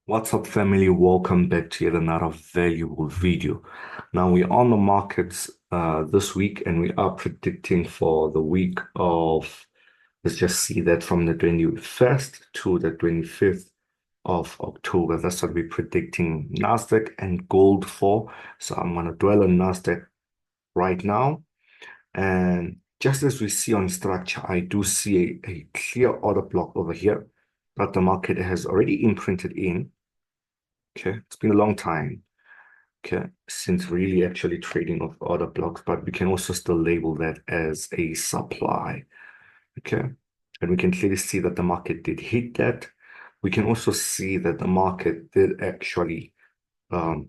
What's up, family? Welcome back to yet another valuable video. Now we're on the markets this week, and we are predicting for the week of, let's just see that from the 21st to the 25th of October. That's what we're predicting Nasdaq and gold for. So I'm going to dwell on Nasdaq right now. And just as we see on structure, I do see a clear order block over here that the market has already imprinted in. Okay, it's been a long time, okay, since really actually trading of order blocks, but we can also still label that as a supply, okay? And we can clearly see that the market did hit that. We can also see that the market did actually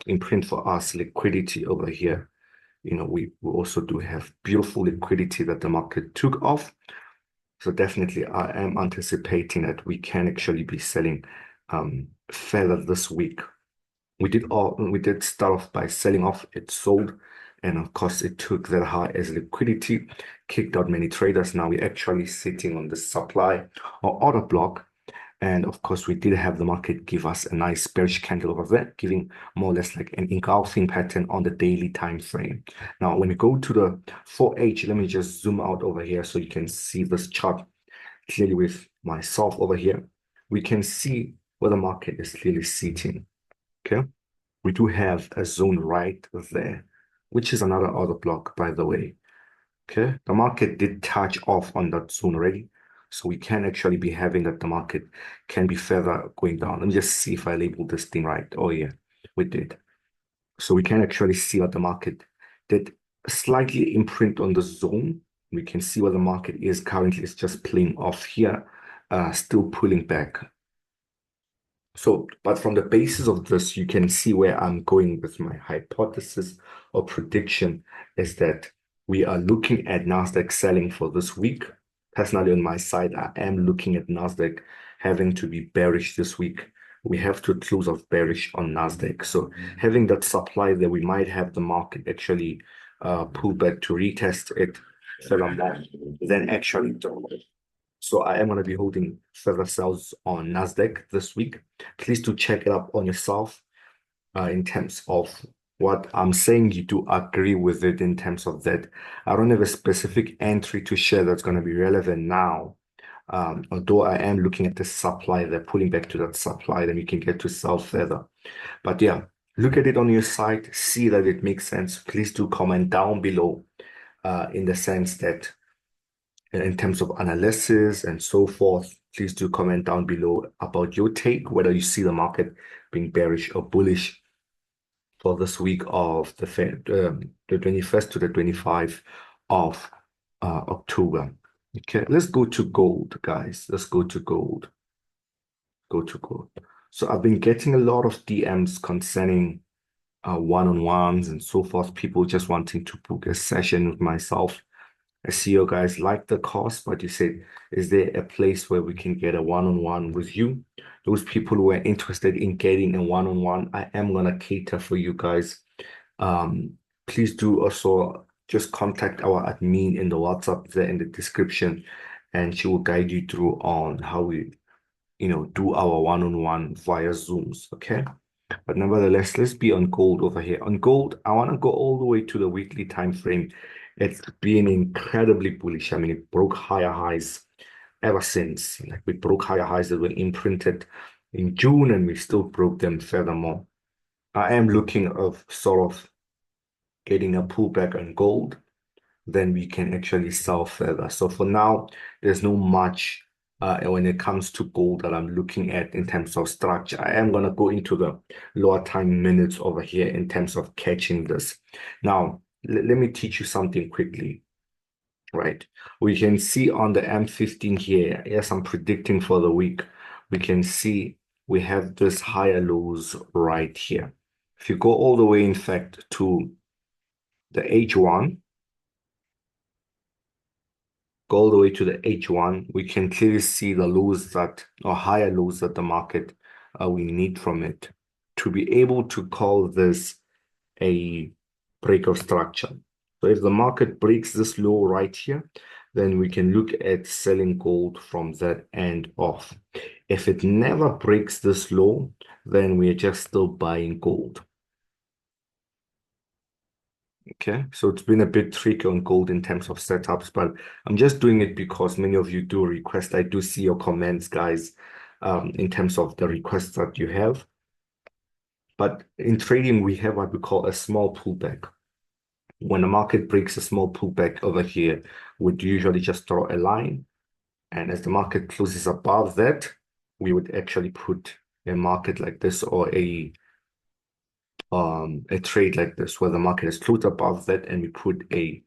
imprint for us liquidity over here. We also do have beautiful liquidity that the market took off. So definitely I am anticipating that we can actually be selling further this week. We did start off by selling off, it sold, and of course it took that high as liquidity, kicked out many traders. Now we're actually sitting on the supply or order block. And of course, we did have the market give us a nice bearish candle over there, giving more or less like an engulfing pattern on the daily time frame. Now, when we go to the 4H, let me just zoom out over here so you can see this chart clearly with myself over here. We can see where the market is clearly sitting. Okay, we do have a zone right there, which is another order block, by the way. Okay, the market did touch off on that zone already, so we can actually be having that the market can be further going down. Let me just see if I labeled this thing right. Oh yeah, we did. So we can actually see what the market did slightly imprint on the zone. We can see where the market is currently. It's just playing off here, still pulling back. So, but from the basis of this, you can see where I'm going with my hypothesis or prediction is that we are looking at Nasdaq selling for this week. Personally, on my side, I am looking at Nasdaq having to be bearish this week. We have to close off bearish on Nasdaq. So having that supply there, we might have the market actually pull back to retest it, sell on that, then actually don't. So I am going to be holding further sales on Nasdaq this week. Please do check it up on yourself in terms of what I'm saying. You do agree with it in terms of that. I don't have a specific entry to share that's going to be relevant now. Although I am looking at the supply, they're pulling back to that supply, then you can get to sell further. But yeah, look at it on your side, see that it makes sense. Please do comment down below in the sense that in terms of analysis and so forth, please do comment down below about your take, whether you see the market being bearish or bullish for this week of the 21st to the 25th of October. Okay, let's go to gold, guys. Let's go to gold. Go to gold. So I've been getting a lot of DMs concerning one-on-ones and so forth, people just wanting to book a session with myself. I see you guys like the course, but you said, is there a place where we can get a one-on-one with you? Those people who are interested in getting a one-on-one, I am gonna cater for you guys. Please do also just contact our admin in the WhatsApp there in the description, and she will guide you through on how we, do our one-on-one via Zooms, okay? But nevertheless, let's be on gold over here. On gold, I want to go all the way to the weekly time frame. It's been incredibly bullish. I mean, it broke higher highs ever since. Like we broke higher highs that were imprinted in June, and we still broke them furthermore. I am looking of sort of getting a pullback on gold, then we can actually sell further. So for now, there's no much when it comes to gold that I'm looking at in terms of structure. I am going to go into the lower time minutes over here in terms of catching this. Now, let me teach you something quickly, right? We can see on the M15 here, yes, I'm predicting for the week. We can see we have this higher lows right here. If you go all the way, in fact, to the H1, go all the way to the H1, we can clearly see the lows that, or higher lows that the market we need from it to be able to call this a break of structure. So if the market breaks this low right here, then we can look at selling gold from that end off. If it never breaks this low, then we're just still buying gold. Okay, so it's been a bit tricky on gold in terms of setups, but I'm just doing it because many of you do request. I do see your comments, guys, in terms of the requests that you have. But in trading, we have what we call a small pullback. When the market breaks a small pullback over here, we'd usually just draw a line. And as the market closes above that, we would actually put a market like this or a trade like this where the market is closed above that and we put a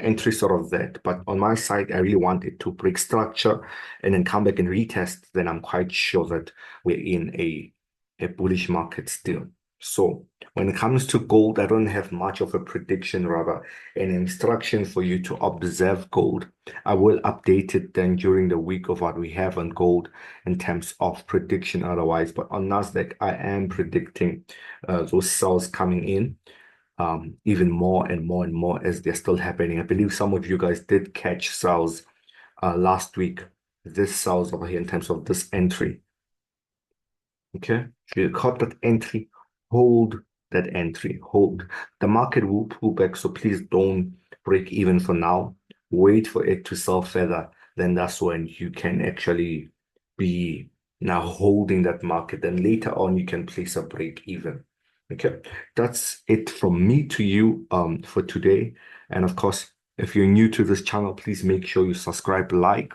entry sort of that. But on my side, I really want it to break structure and then come back and retest. Then I'm quite sure that we're in a bullish market still. So when it comes to gold, I don't have much of a prediction, rather an instruction for you to observe gold. I will update it then during the week of what we have on gold in terms of prediction otherwise. But on Nasdaq, I am predicting those sells coming in even more and more and more as they're still happening. I believe some of you guys did catch sells last week. This sells over here in terms of this entry. Okay, if you caught that entry, hold that entry, hold. The market will pull back, so please don't break even for now. Wait for it to sell further. Then that's when you can actually be now holding that market. Then later on, you can place a break even. Okay, that's it from me to you for today. And of course, if you're new to this channel, please make sure you subscribe, like.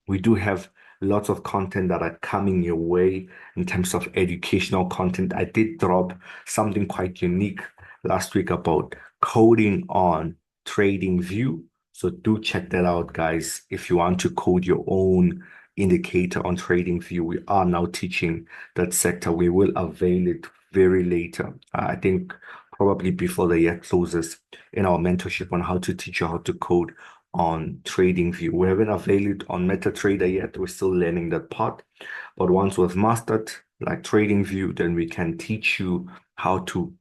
We do have lots of content that are coming your way in terms of educational content. I did drop something quite unique last week about coding on TradingView. So do check that out, guys. If you want to code your own indicator on TradingView, we are now teaching that sector. We will avail it very later. I think probably before the year closes in our mentorship on how to teach you how to code on TradingView. We haven't availed it on MetaTrader yet. We're still learning that part. But once we've mastered like TradingView, then we can teach you how to,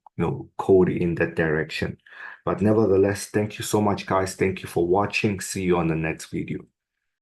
code in that direction. But nevertheless, thank you so much, guys. Thank you for watching. See you on the next video.